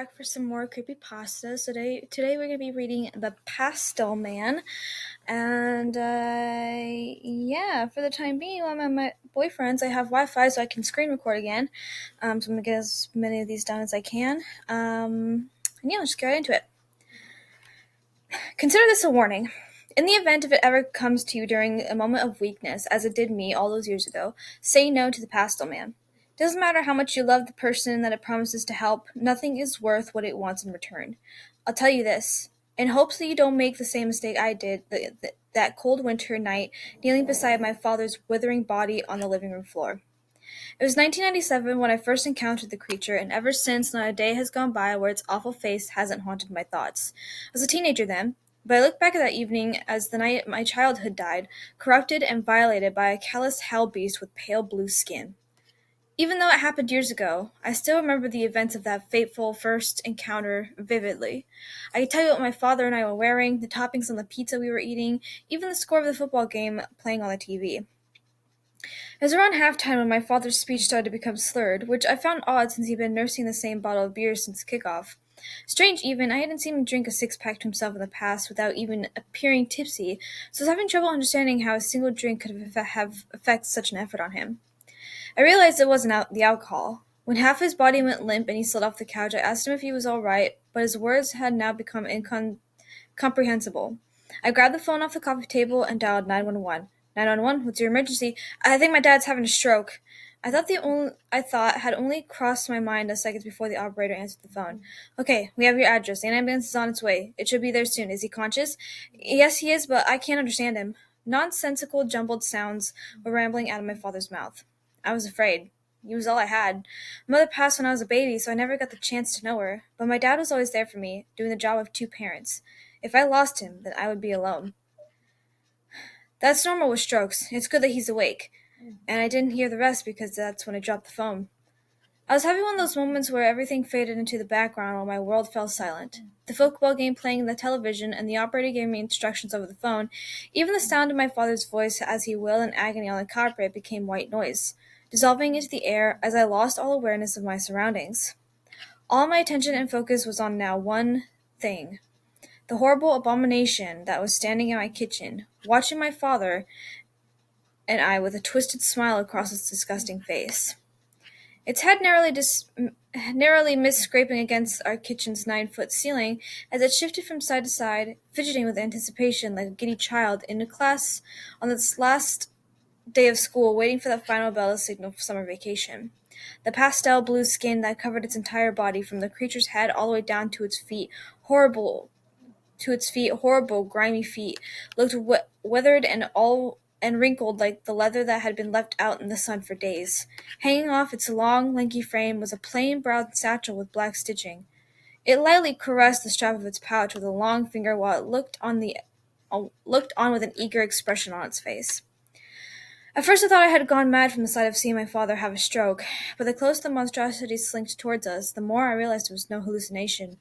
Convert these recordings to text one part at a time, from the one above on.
back for some more creepypasta. Today we're gonna be reading the Pastel Man, and yeah, for the time being, while I'm at my boyfriend's, I have Wi-Fi, so I can screen record again. So I'm gonna get as many of these done as I can. And yeah, let's get right into it. Consider this a warning. In the event if it ever comes to you during a moment of weakness, as it did me all those years ago, say no to the Pastel Man. Doesn't matter how much you love the person that it promises to help, nothing is worth what it wants in return. I'll tell you this, in hopes that you don't make the same mistake I did that cold winter night, kneeling beside my father's withering body on the living room floor. It was 1997 when I first encountered the creature, and ever since not a day has gone by where its awful face hasn't haunted my thoughts. I was a teenager then, but I look back at that evening as the night my childhood died, corrupted and violated by a callous hell beast with pale blue skin. Even though it happened years ago, I still remember the events of that fateful first encounter vividly. I can tell you what my father and I were wearing, the toppings on the pizza we were eating, even the score of the football game playing on the TV. It was around halftime when my father's speech started to become slurred, which I found odd since he'd been nursing the same bottle of beer since kickoff. Strange even, I hadn't seen him drink a six-pack to himself in the past without even appearing tipsy, so I was having trouble understanding how a single drink could have affected such an effort on him. I realized it wasn't the alcohol. When half his body went limp and he slid off the couch, I asked him if he was all right, but his words had now become incomprehensible. I grabbed the phone off the coffee table and dialed 911. 911, what's your emergency? I think my dad's having a stroke. I thought had only crossed my mind a second before the operator answered the phone. Okay, we have your address. The ambulance is on its way. It should be there soon. Is he conscious? Yes, he is, but I can't understand him. Nonsensical, jumbled sounds were rambling out of my father's mouth. I was afraid. He was all I had. My mother passed when I was a baby, so I never got the chance to know her. But my dad was always there for me, doing the job of two parents. If I lost him, then I would be alone. That's normal with strokes. It's good that he's awake. And I didn't hear the rest because that's when I dropped the phone. I was having one of those moments where everything faded into the background while my world fell silent. The football game playing on the television and the operator giving me instructions over the phone, even the sound of my father's voice as he wailed in agony on the carpet became white noise, dissolving into the air as I lost all awareness of my surroundings. All my attention and focus was on now one thing. The horrible abomination that was standing in my kitchen, watching my father and I with a twisted smile across its disgusting face. Its head narrowly missed scraping against our kitchen's 9-foot ceiling as it shifted from side to side, fidgeting with anticipation like a giddy child in a class on its last day of school, waiting for the final bell to signal summer vacation. The pastel blue skin that covered its entire body from the creature's head all the way down to its feet, horrible, grimy feet, looked weathered and wrinkled like the leather that had been left out in the sun for days. Hanging off its long, lanky frame was a plain brown satchel with black stitching. It lightly caressed the strap of its pouch with a long finger while it looked on with an eager expression on its face. At first I thought I had gone mad from the sight of seeing my father have a stroke, but the closer the monstrosity slinked towards us, the more I realized it was no hallucination.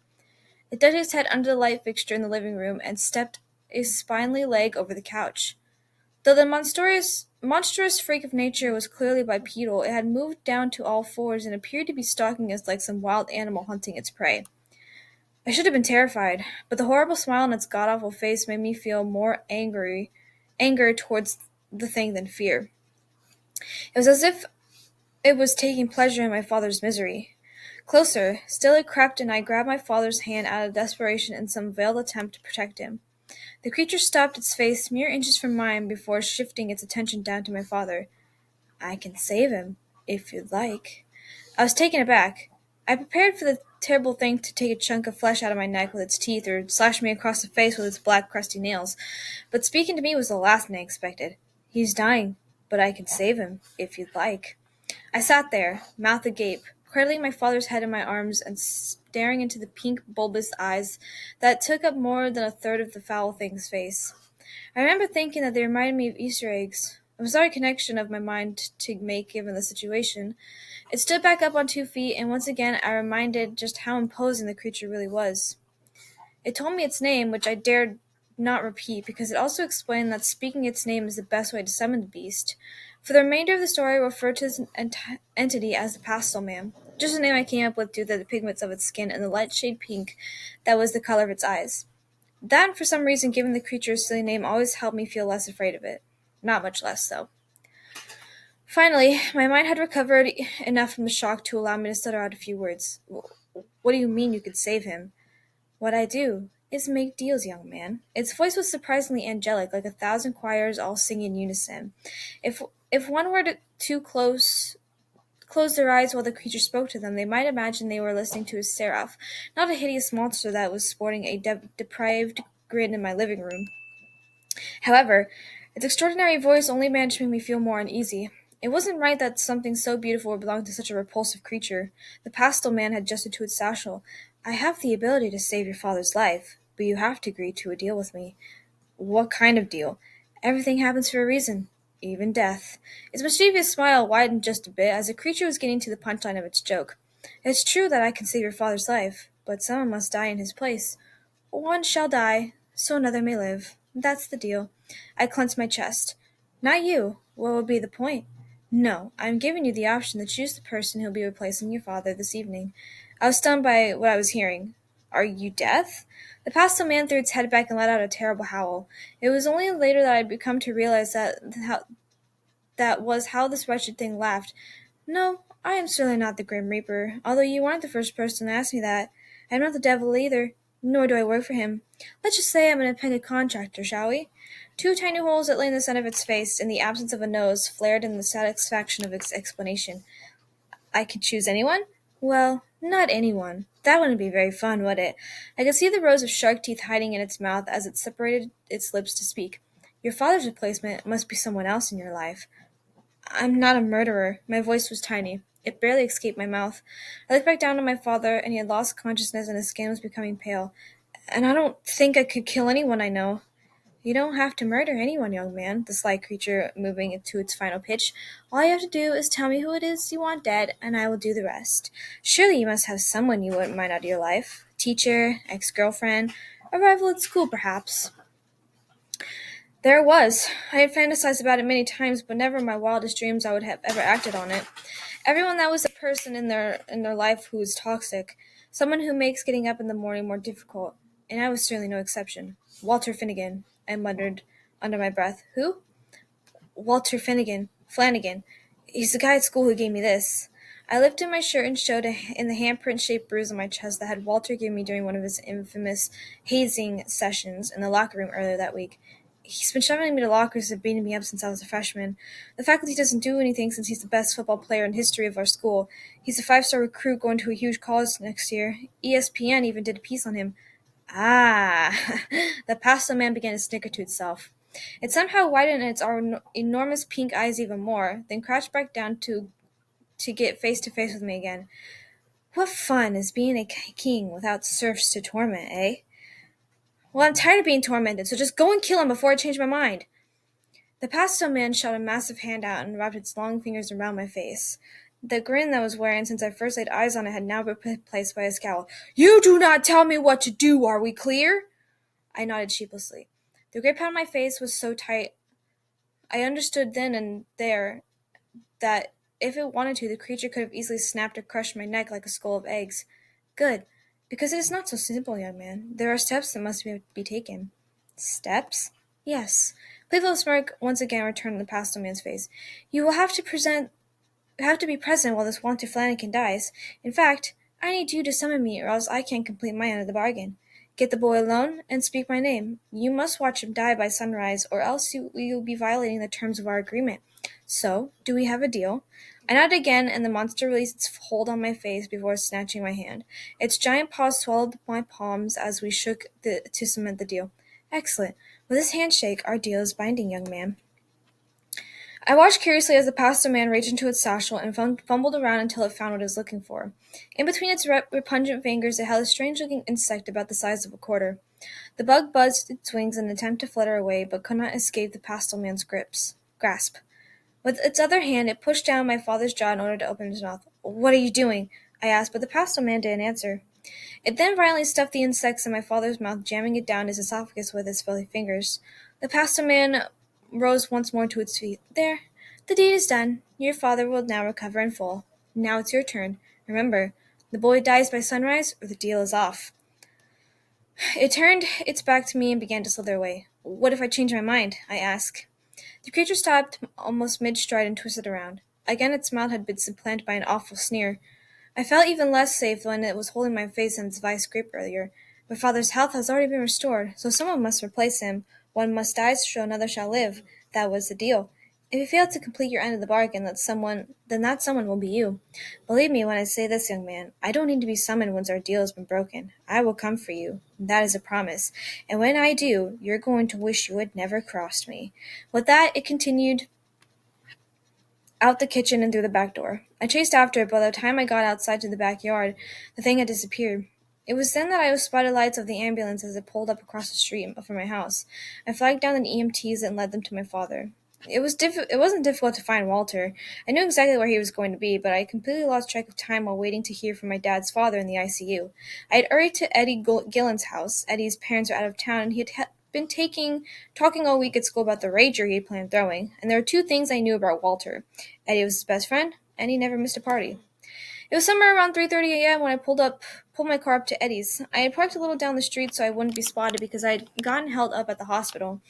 It dug its head under the light fixture in the living room and stepped a spindly leg over the couch. Though the monstrous freak of nature was clearly bipedal, it had moved down to all fours and appeared to be stalking us like some wild animal hunting its prey. I should have been terrified, but the horrible smile on its god-awful face made me feel more anger towards the thing than fear. It was as if it was taking pleasure in my father's misery. Closer, still it crept, and I grabbed my father's hand out of desperation in some veiled attempt to protect him. The creature stopped its face mere inches from mine before shifting its attention down to my father. I can save him, if you'd like. I was taken aback. I prepared for the terrible thing to take a chunk of flesh out of my neck with its teeth or slash me across the face with its black, crusty nails, but speaking to me was the last thing I expected. He's dying, but I can save him, if you'd like. I sat there, mouth agape, cradling my father's head in my arms and staring into the pink, bulbous eyes that took up more than a third of the foul thing's face. I remember thinking that they reminded me of Easter eggs, a bizarre connection of my mind to make given the situation. It stood back up on 2 feet, and once again I reminded just how imposing the creature really was. It told me its name, which I dared not repeat, because it also explained that speaking its name is the best way to summon the beast. For the remainder of the story, I referred to this entity as the Pastel Man. just a name I came up with due to the pigments of its skin and the light shade pink that was the color of its eyes. That, for some reason, giving the creature a silly name always helped me feel less afraid of it. Not much less, though. Finally, my mind had recovered enough from the shock to allow me to stutter out a few words. What do you mean you could save him? What I do is make deals, young man. Its voice was surprisingly angelic, like 1,000 choirs all singing in unison. If if one were to close their eyes while the creature spoke to them, they might imagine they were listening to a seraph, not a hideous monster that was sporting a depraved grin in my living room. However, its extraordinary voice only managed to make me feel more uneasy. It wasn't right that something so beautiful would belong to such a repulsive creature. The pastel man had gestured to its satchel. I have the ability to save your father's life, but you have to agree to a deal with me. What kind of deal? Everything happens for a reason, even death. Its mischievous smile widened just a bit as the creature was getting to the punchline of its joke. It's true that I can save your father's life, but someone must die in his place. One shall die, so another may live. That's the deal. I clenched my chest. Not you. What would be the point? No, I'm giving you the option to choose the person who'll be replacing your father this evening. I was stunned by what I was hearing. Are you deaf? The pastel man threw its head back and let out a terrible howl. It was only later that I'd come to realize that was how this wretched thing laughed. No, I am certainly not the Grim Reaper, although you aren't the first person to ask me that. I'm not the devil either, nor do I work for him. Let's just say I'm an independent contractor, shall we? Two tiny holes that lay in the center of its face, in the absence of a nose, flared in the satisfaction of its explanation. I could choose anyone? Well, not anyone. That wouldn't be very fun, would it? I could see the rows of shark teeth hiding in its mouth as it separated its lips to speak. Your father's replacement must be someone else in your life. I'm not a murderer. My voice was tiny. It barely escaped my mouth. I looked back down at my father, and he had lost consciousness and his skin was becoming pale. And I don't think I could kill anyone I know. You don't have to murder anyone, young man, the sly creature moving it to its final pitch. All you have to do is tell me who it is you want dead, and I will do the rest. Surely you must have someone you wouldn't mind out of your life. Teacher, ex-girlfriend, a rival at school, perhaps. There it was. I had fantasized about it many times, but never in my wildest dreams I would have ever acted on it. Everyone that was a person in their life who was toxic, someone who makes getting up in the morning more difficult, and I was certainly no exception. Walter Finnegan, I muttered under my breath. Who? Walter Flanagan. He's the guy at school who gave me this. I lifted my shirt and showed in the handprint-shaped bruise on my chest that had Walter given me during one of his infamous hazing sessions in the locker room earlier that week. He's been shoving me to lockers and beating me up since I was a freshman. The faculty doesn't do anything since he's the best football player in history of our school. He's a five-star recruit going to a huge college next year. ESPN even did a piece on him. Ah! The pastel man began to snicker to itself. It somehow widened its enormous pink eyes even more, then crouched back down to get face to face with me again. What fun is being a king without serfs to torment, eh? Well, I'm tired of being tormented, so just go and kill him before I change my mind. The pastel man shot a massive hand out and wrapped its long fingers around my face. The grin that I was wearing since I first laid eyes on it had now been replaced by a scowl. You do not tell me what to do, are we clear? I nodded sheepishly. The grip on my face was so tight I understood then and there that if it wanted to, the creature could have easily snapped or crushed my neck like a skull of eggs. Good, because it is not so simple, young man. There are steps that must be taken. Steps? Yes. Playful smirk once again returned to the pastel man's face. You will have to be present while this Walter Flanagan dies. In fact, I need you to summon me, or else I can't complete my end of the bargain. Get the boy alone, and speak my name. You must watch him die by sunrise, or else you'll be violating the terms of our agreement. So, do we have a deal? I nodded again, and the monster released its hold on my face before snatching my hand. Its giant paws swallowed my palms as we shook to cement the deal. Excellent. With this handshake, our deal is binding, young man. I watched curiously as the pastel man reached into its satchel and fumbled around until it found what it was looking for. In between its repugnant fingers, it held a strange-looking insect about the size of a quarter. The bug buzzed its wings in an attempt to flutter away, but could not escape the pastel man's grasp. With its other hand, it pushed down my father's jaw in order to open his mouth. What are you doing? I asked, but the pastel man didn't answer. It then violently stuffed the insect in my father's mouth, jamming it down his esophagus with its filthy fingers. The pastel man rose once more to its feet. There, the deed is done. Your father will now recover in full. Now it's your turn. Remember, the boy dies by sunrise or the deal is off. It turned its back to me and began to slither away. What if I change my mind? I asked. The creature stopped almost mid-stride and twisted around. Again its smile had been supplanted by an awful sneer. I felt even less safe when it was holding my face in its vice grip earlier. My father's health has already been restored, so someone must replace him. One must die so another shall live. That was the deal. If you fail to complete your end of the bargain, then that someone will be you. Believe me when I say this, young man, I don't need to be summoned once our deal has been broken. I will come for you. That is a promise. And when I do, you're going to wish you had never crossed me. With that, it continued out the kitchen and through the back door. I chased after it, but by the time I got outside to the backyard, the thing had disappeared. It was then that I spotted lights of the ambulance as it pulled up across the street from my house. I flagged down the EMTs and led them to my father. It wasn't difficult to find Walter. I knew exactly where he was going to be, but I completely lost track of time while waiting to hear from my dad's father in the ICU. I had hurried to Eddie Gillen's house. Eddie's parents were out of town, and he had been talking all week at school about the rager he had planned throwing. And there were two things I knew about Walter. Eddie was his best friend, and he never missed a party. It was somewhere around 3:30 a.m. when I pulled my car up to Eddie's. I had parked a little down the street so I wouldn't be spotted because I had gotten held up at the hospital.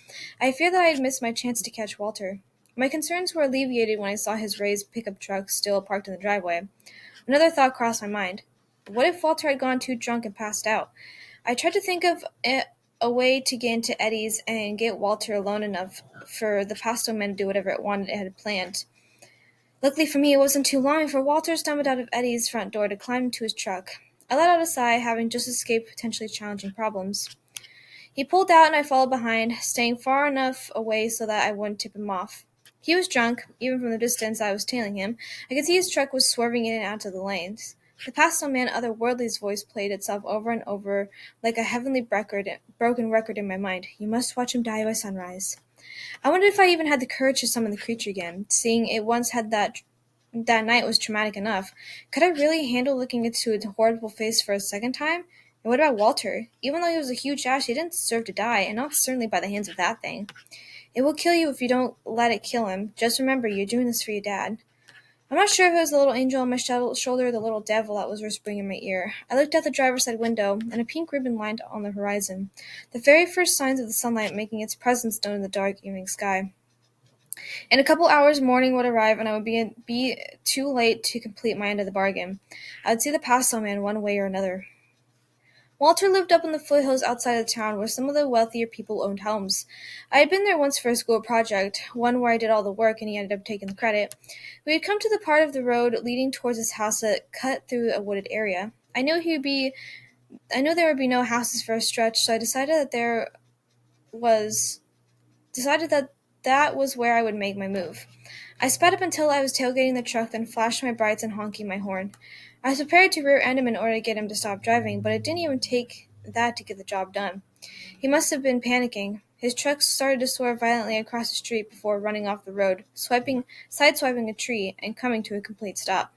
I feared that I had missed my chance to catch Walter. My concerns were alleviated when I saw his raised pickup truck still parked in the driveway. Another thought crossed my mind. What if Walter had gone too drunk and passed out? I tried to think of a way to get into Eddie's and get Walter alone enough for the Pastel Man to do whatever it had planned. Luckily for me, it wasn't too long before Walter stumbled out of Eddie's front door to climb into his truck. I let out a sigh, having just escaped potentially challenging problems. He pulled out and I followed behind, staying far enough away so that I wouldn't tip him off. He was drunk, even from the distance I was tailing him. I could see his truck was swerving in and out of the lanes. The Pastel Man otherworldly's voice played itself over and over like a heavenly broken record in my mind. You must watch him die by sunrise. I wondered if I even had the courage to summon the creature again, seeing it once had that night was traumatic enough. Could I really handle looking into its horrible face for a second time? And what about Walter? Even though he was a huge ass, he didn't deserve to die, and not certainly by the hands of that thing. It will kill you if you don't let it kill him. Just remember, you're doing this for your dad. I'm not sure if it was the little angel on my shoulder or the little devil that was whispering in my ear. I looked out the driver's side window, and a pink ribbon lined on the horizon, the very first signs of the sunlight making its presence known in the dark evening sky. In a couple hours morning would arrive, and I would be too late to complete my end of the bargain. I would see the Pastel Man one way or another. Walter lived up in the foothills outside of town where some of the wealthier people owned homes. I had been there once for a school project, one where I did all the work and he ended up taking the credit. We had come to the part of the road leading towards his house that cut through a wooded area. I knew there would be no houses for a stretch, so I was decided that that was where I would make my move. I sped up until I was tailgating the truck, then flashed my brights and honking my horn. I was prepared to rear-end him in order to get him to stop driving, but it didn't even take that to get the job done. He must have been panicking. His truck started to swerve violently across the street before running off the road, sideswiping a tree, and coming to a complete stop.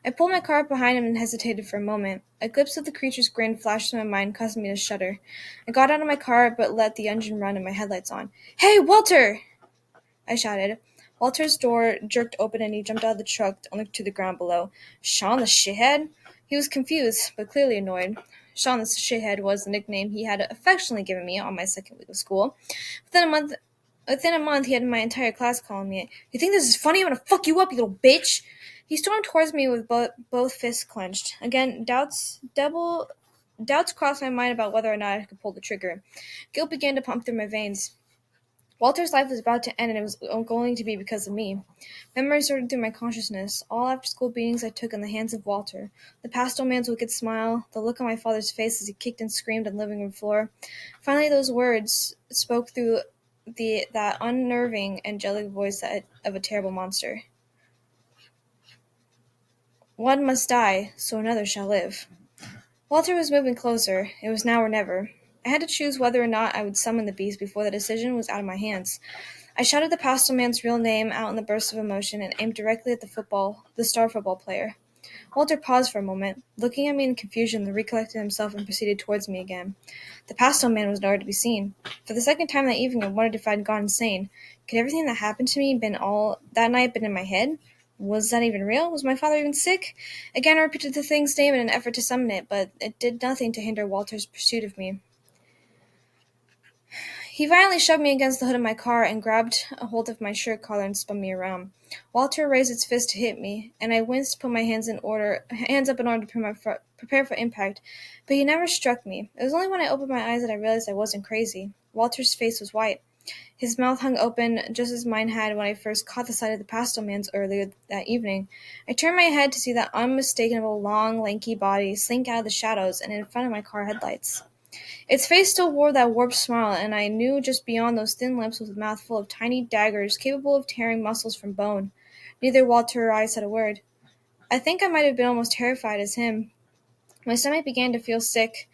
I pulled my car up behind him and hesitated for a moment. A glimpse of the creature's grin flashed in my mind, causing me to shudder. I got out of my car, but let the engine run and my headlights on. "Hey, Walter!" I shouted. Walter's door jerked open and he jumped out of the truck only to the ground below. "Sean the shithead?" He was confused, but clearly annoyed. Sean the shithead was the nickname he had affectionately given me on my second week of school. Within a month, he had my entire class calling me it. "You think this is funny? I'm gonna fuck you up, you little bitch!" He stormed towards me with both fists clenched. Again, doubts crossed my mind about whether or not I could pull the trigger. Guilt began to pump through my veins. Walter's life was about to end, and it was going to be because of me. Memories sorted through my consciousness, all after-school beatings I took in the hands of Walter, the Pastel Man's wicked smile, the look on my father's face as he kicked and screamed on the living room floor. Finally, those words spoke through that unnerving, angelic voice of a terrible monster. "One must die, so another shall live." Walter was moving closer. It was now or never. I had to choose whether or not I would summon the beast before the decision was out of my hands. I shouted the Pastel Man's real name out in the burst of emotion and aimed directly at the star football player. Walter paused for a moment, looking at me in confusion, then recollected himself and proceeded towards me again. The Pastel Man was nowhere to be seen. For the second time that evening I wondered if I had gone insane. Could everything that happened to me that night been in my head? Was that even real? Was my father even sick? Again, I repeated the thing's name in an effort to summon it, but it did nothing to hinder Walter's pursuit of me. He violently shoved me against the hood of my car and grabbed a hold of my shirt collar and spun me around. Walter raised its fist to hit me, and I winced, put my hands up in order to prepare for impact. But he never struck me. It was only when I opened my eyes that I realized I wasn't crazy. Walter's face was white. His mouth hung open just as mine had when I first caught the sight of the Pastel Man's earlier that evening. I turned my head to see that unmistakable, long, lanky body slink out of the shadows and in front of my car headlights. Its face still wore that warped smile, and I knew just beyond those thin lips was a mouth full of tiny daggers capable of tearing muscles from bone. Neither Walter or I said a word. I think I might have been almost terrified as him. My stomach began to feel sick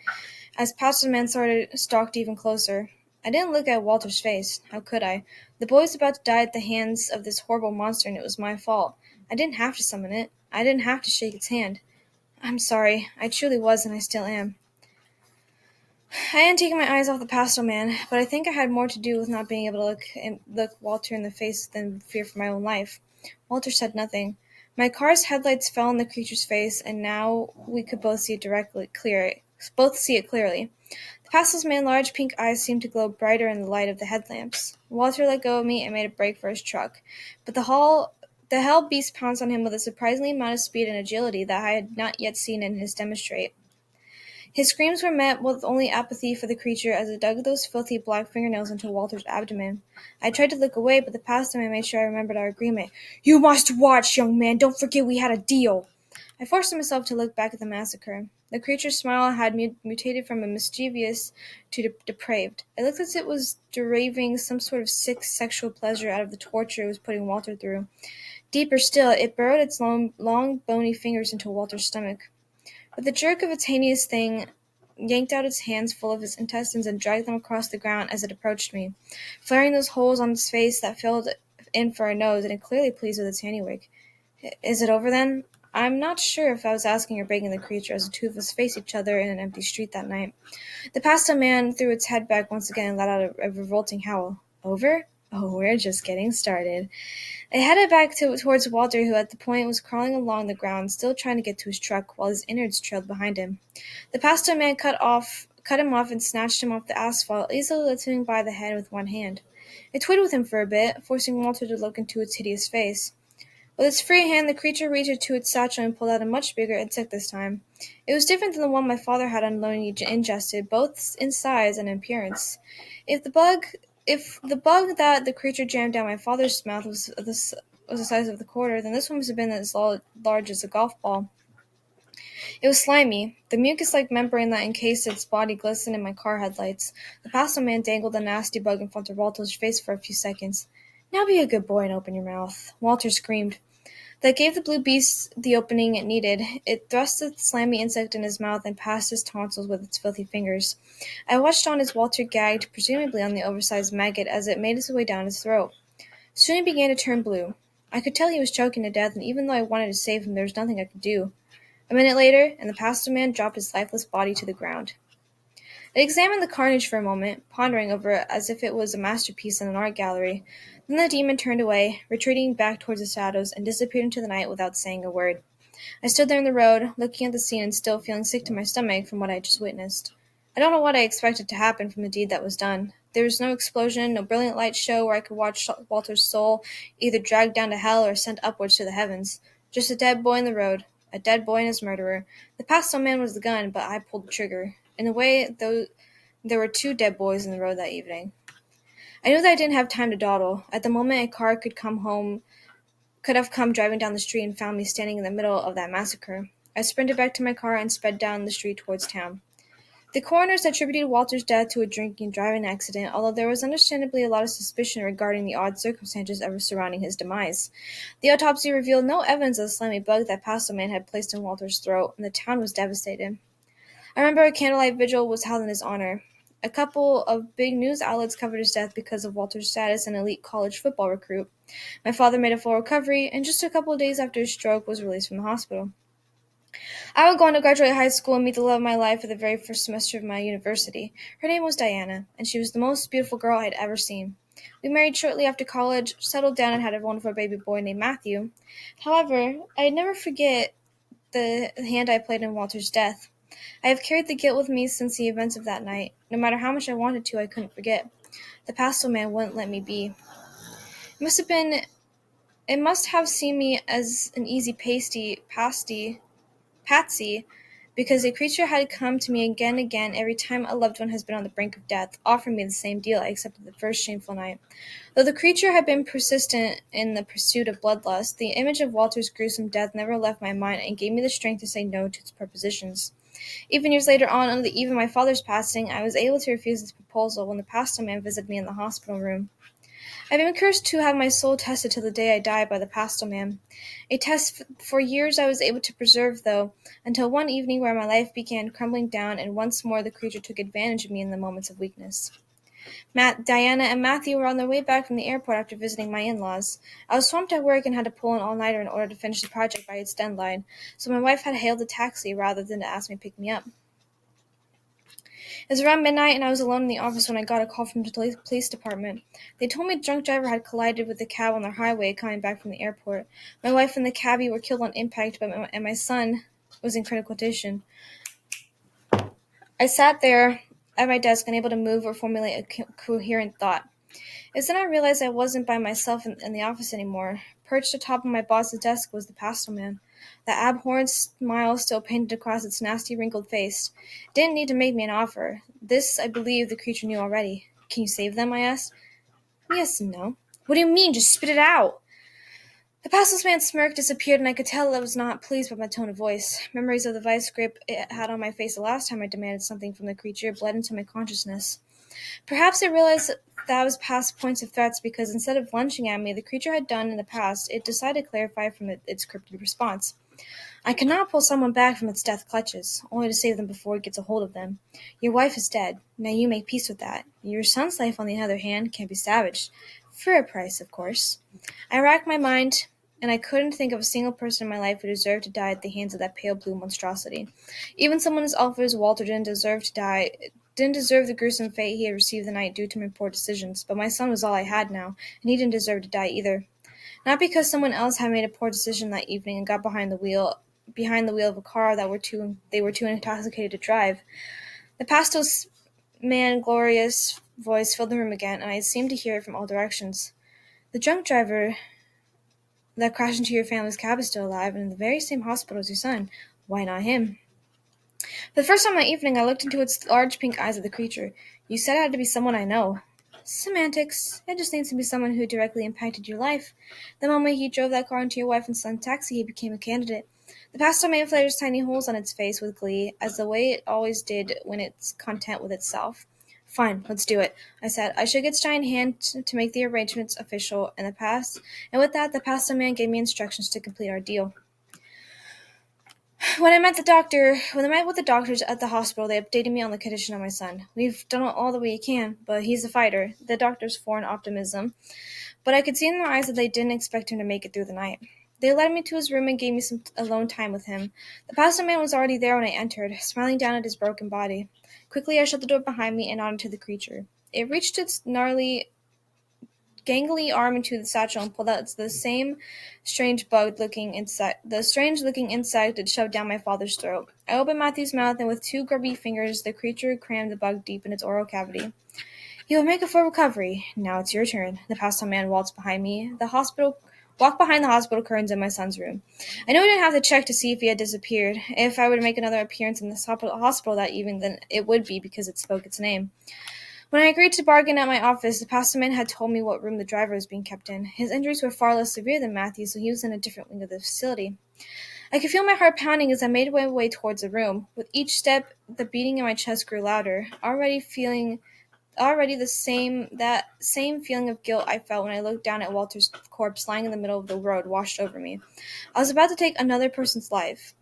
as Pastor Man stalked even closer. I didn't look at Walter's face. How could I? The boy was about to die at the hands of this horrible monster, and it was my fault. I didn't have to summon it. I didn't have to shake its hand. I'm sorry. I truly was, and I still am. I hadn't taken my eyes off the Pastel Man, but I think I had more to do with not being able to look Walter in the face than fear for my own life. Walter said nothing. My car's headlights fell on the creature's face, and now we could both see it clearly. The Pastel Man's large pink eyes seemed to glow brighter in the light of the headlamps. Walter let go of me and made a break for his truck, but the hell beast pounced on him with a surprising amount of speed and agility that I had not yet seen in his demonstrate. His screams were met with only apathy for the creature as it dug those filthy black fingernails into Walter's abdomen. I tried to look away, but the pastor man made sure I remembered our agreement. You must watch, young man. Don't forget we had a deal. I forced myself to look back at the massacre. The creature's smile had mutated from a mischievous to depraved. It looked as if it was deriving some sort of sick sexual pleasure out of the torture it was putting Walter through. Deeper still, it burrowed its long bony fingers into Walter's stomach. With a jerk of its heinous thing, yanked out its hands full of his intestines and dragged them across the ground as it approached me, flaring those holes on its face that filled in for a nose, and it clearly pleased with its handiwork. Is it over, then? I'm not sure if I was asking or begging the creature as the two of us faced each other in an empty street that night. The pastel man threw its head back once again and let out a revolting howl. Over? Oh, we're just getting started. I headed back towards Walter, who at the point was crawling along the ground, still trying to get to his truck, while his innards trailed behind him. The pastor man cut him off and snatched him off the asphalt, easily lifting him by the head with one hand. It toyed with him for a bit, forcing Walter to look into its hideous face. With its free hand, the creature reached into its satchel and pulled out a much bigger insect this time. It was different than the one my father had unknowingly ingested, both in size and in appearance. If the bug that the creature jammed down my father's mouth was the size of the quarter, then this one must have been as large as a golf ball. It was slimy. The mucus-like membrane that encased its body glistened in my car headlights. The pastel man dangled the nasty bug in front of Walter's face for a few seconds. Now be a good boy and open your mouth. Walter screamed. That gave the blue beast the opening it needed. It thrust the slimy insect in his mouth and passed his tonsils with its filthy fingers. I watched on as Walter gagged, presumably on the oversized maggot, as it made its way down his throat. Soon he began to turn blue. I could tell he was choking to death, and even though I wanted to save him, there was nothing I could do. A minute later, and the pastor man dropped his lifeless body to the ground. I examined the carnage for a moment, pondering over it as if it was a masterpiece in an art gallery. Then the demon turned away, retreating back towards the shadows, and disappeared into the night without saying a word. I stood there in the road, looking at the scene and still feeling sick to my stomach from what I had just witnessed. I don't know what I expected to happen from the deed that was done. There was no explosion, no brilliant light show where I could watch Walter's soul either dragged down to hell or sent upwards to the heavens. Just a dead boy in the road, a dead boy and his murderer. The pastel man was the gun, but I pulled the trigger. In a way, though, there were two dead boys in the road that evening. I knew that I didn't have time to dawdle. At the moment, a car could have come driving down the street and found me standing in the middle of that massacre. I sprinted back to my car and sped down the street towards town. The coroners attributed Walter's death to a drinking and driving accident, although there was understandably a lot of suspicion regarding the odd circumstances ever surrounding his demise. The autopsy revealed no evidence of the slimy bug that Pastel Man had placed in Walter's throat, and the town was devastated. I remember a candlelight vigil was held in his honor. A couple of big news outlets covered his death because of Walter's status as an elite college football recruit. My father made a full recovery, and just a couple of days after his stroke was released from the hospital. I would go on to graduate high school and meet the love of my life at the very first semester of my university. Her name was Diana, and she was the most beautiful girl I had ever seen. We married shortly after college, settled down, and had a wonderful baby boy named Matthew. However, I'd never forget the hand I played in Walter's death. I have carried the guilt with me since the events of that night. No matter how much I wanted to, I couldn't forget. The Pastel Man wouldn't let me be. It must have been it must have seen me as an easy patsy, because a creature had come to me again and again every time a loved one has been on the brink of death, offering me the same deal I accepted the first shameful night. Though the creature had been persistent in the pursuit of bloodlust, the image of Walter's gruesome death never left my mind and gave me the strength to say no to its propositions. Even years later on the eve of my father's passing, I was able to refuse his proposal when the pastel man visited me in the hospital room. I've been cursed to have my soul tested till the day I die by the pastel man. A test for years I was able to preserve, though, until one evening where my life began crumbling down and once more the creature took advantage of me in the moments of weakness. Diana and Matthew were on their way back from the airport after visiting my in-laws. I was swamped at work and had to pull an all-nighter in order to finish the project by its deadline, so my wife had hailed a taxi rather than to ask me to pick me up. It was around midnight, and I was alone in the office when I got a call from the police department. They told me a drunk driver had collided with the cab on the highway coming back from the airport. My wife and the cabbie were killed on impact, and my son was in critical condition. I sat there at my desk, unable to move or formulate a coherent thought. It's then I realized I wasn't by myself in the office anymore. Perched atop of my boss's desk was the pastel man. The abhorrent smile still painted across its nasty, wrinkled face. It didn't need to make me an offer. This, I believe, the creature knew already. "Can you save them?" I asked. "Yes and no." "What do you mean? Just spit it out." The pastel man's smirk disappeared, and I could tell I was not pleased by my tone of voice. Memories of the vice grip it had on my face the last time I demanded something from the creature bled into my consciousness. Perhaps I realized that I was past points of threats because instead of lunging at me, the creature had done in the past, it decided to clarify from its cryptic response. "I cannot pull someone back from its death clutches, only to save them before it gets a hold of them. Your wife is dead. Now you make peace with that. Your son's life, on the other hand, can be savaged. For a price, of course." I racked my mind, and I couldn't think of a single person in my life who deserved to die at the hands of that pale blue monstrosity. Even someone as awful as Walter didn't deserve the gruesome fate he had received the night due to my poor decisions, but my son was all I had now, and he didn't deserve to die either. Not because someone else had made a poor decision that evening and got behind the wheel of a car they were too intoxicated to drive. The pastel man's glorious voice filled the room again, and I seemed to hear it from all directions. "The drunk driver that crashed into your family's cab is still alive and in the very same hospital as your son. Why not him?" For the first time that evening, I looked into its large pink eyes of the creature. "You said it had to be someone I know." "Semantics. It just needs to be someone who directly impacted your life. The moment he drove that car into your wife and son's taxi, he became a candidate." The pastel man flared tiny holes on its face with glee, as the way it always did when it's content with itself. "Fine, let's do it," I said. I shook its giant hand to make the arrangements official, and with that, the pastel man gave me instructions to complete our deal. When I met with the doctors at the hospital, they updated me on the condition of my son. "We've done all that we can, but he's a fighter," the doctors foreign optimism, but I could see in their eyes that they didn't expect him to make it through the night. They led me to his room and gave me some alone time with him. The pastor man was already there when I entered, smiling down at his broken body. Quickly I shut the door behind me and nodded to the creature. It reached its gnarly, gangly arm into the satchel and pulled out the same strange-looking insect it shoved down my father's throat. I opened Matthew's mouth, and with two grubby fingers the creature crammed the bug deep in its oral cavity. "You will make a full recovery. Now it's your turn." The pastel man walked behind the hospital curtains in my son's room. I knew I didn't have to check to see if he had disappeared. If I were to make another appearance in the hospital that evening, then it would be because it spoke its name. When I agreed to bargain at my office, the pastel man had told me what room the driver was being kept in. His injuries were far less severe than Matthew's, so he was in a different wing of the facility. I could feel my heart pounding as I made my way towards the room. With each step, the beating in my chest grew louder. Already that same feeling of guilt I felt when I looked down at Walter's corpse lying in the middle of the road washed over me. I was about to take another person's life.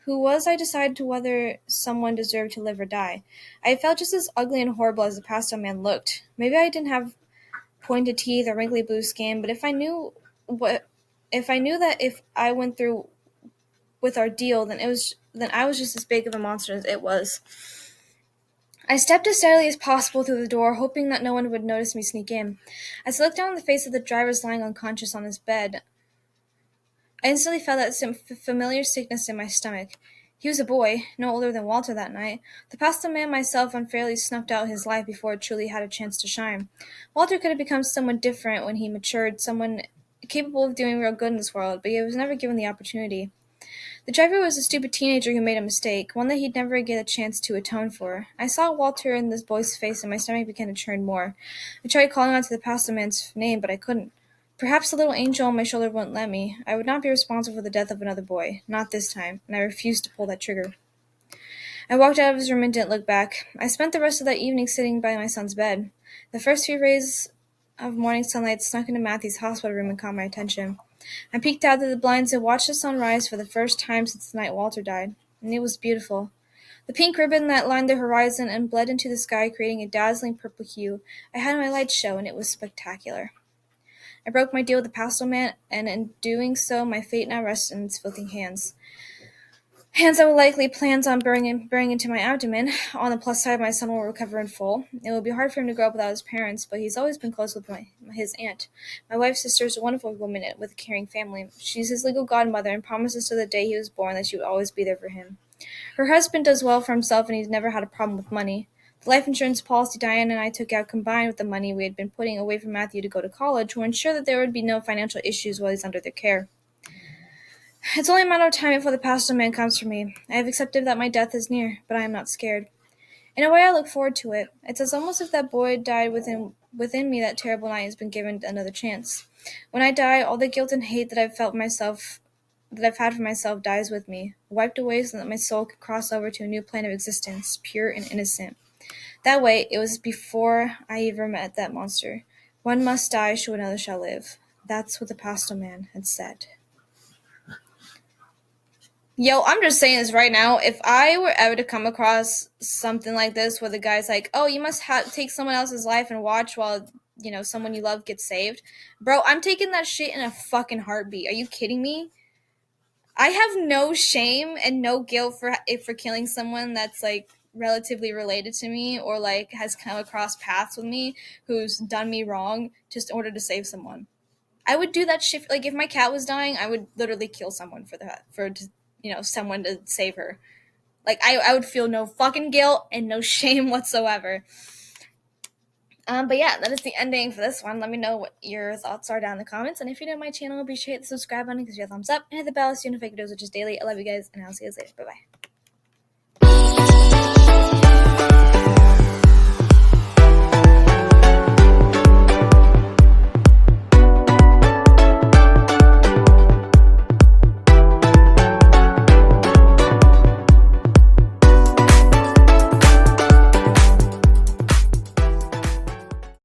Who was I to decide whether someone deserved to live or die? I felt just as ugly and horrible as the pastel man looked. Maybe I didn't have pointed teeth or wrinkly blue skin, but if I knew that if I went through with our deal, then I was just as big of a monster as it was. I stepped as steadily as possible through the door, hoping that no one would notice me sneak in. As I looked down on the face of the driver lying unconscious on his bed, I instantly felt that familiar sickness in my stomach. He was a boy, no older than Walter that night. The Pastel Man myself unfairly snuffed out his life before it truly had a chance to shine. Walter could have become someone different when he matured, someone capable of doing real good in this world, but he was never given the opportunity. The driver was a stupid teenager who made a mistake, one that he'd never get a chance to atone for. I saw Walter in this boy's face, and my stomach began to churn more. I tried calling out to the Pastel Man's name, but I couldn't. Perhaps the little angel on my shoulder wouldn't let me. I would not be responsible for the death of another boy. Not this time, and I refused to pull that trigger. I walked out of his room and didn't look back. I spent the rest of that evening sitting by my son's bed. The first few rays of morning sunlight snuck into Matthew's hospital room and caught my attention. I peeked out through the blinds and watched the sun rise for the first time since the night Walter died, and it was beautiful. The pink ribbon that lined the horizon and bled into the sky, creating a dazzling purple hue. I had my light show, and it was spectacular. I broke my deal with the Pastel Man, and in doing so, my fate now rested in its filthy hands. Hands that will likely plans on burying into my abdomen. On the plus side, my son will recover in full. It will be hard for him to grow up without his parents, but he's always been close with his aunt. My wife's sister is a wonderful woman with a caring family. She's his legal godmother and promises to the day he was born that she would always be there for him. Her husband does well for himself, and he's never had a problem with money. The life insurance policy Diane and I took out, combined with the money we had been putting away for Matthew to go to college, will ensure that there would be no financial issues while he's under their care. It's only a matter of time before the Pastel Man comes for me. I have accepted that my death is near, but I am not scared. In a way, I look forward to it. It's almost as if that boy died within me that terrible night has been given another chance. When I die, all the guilt and hate that I've had for myself dies with me, wiped away so that my soul can cross over to a new plane of existence, pure and innocent. That way, it was before I ever met that monster. One must die so another shall live. That's what the Pastel Man had said. Yo, I'm just saying this right now. If I were ever to come across something like this where the guy's like, oh, you must take someone else's life and watch while, someone you love gets saved. Bro, I'm taking that shit in a fucking heartbeat. Are you kidding me? I have no shame and no guilt for killing someone that's, like, relatively related to me or, like, has come across paths with me who's done me wrong just in order to save someone. I would do that shit. Like, if my cat was dying, I would literally kill someone someone to save her. Like, I would feel no fucking guilt and no shame whatsoever. But yeah, that is the ending for this one. Let me know what your thoughts are down in the comments. And if you're new to my channel, be sure to hit the subscribe button because you have a thumbs up and hit the bell so you know videos, which is daily. I love you guys, and I'll see you guys later. Bye-bye.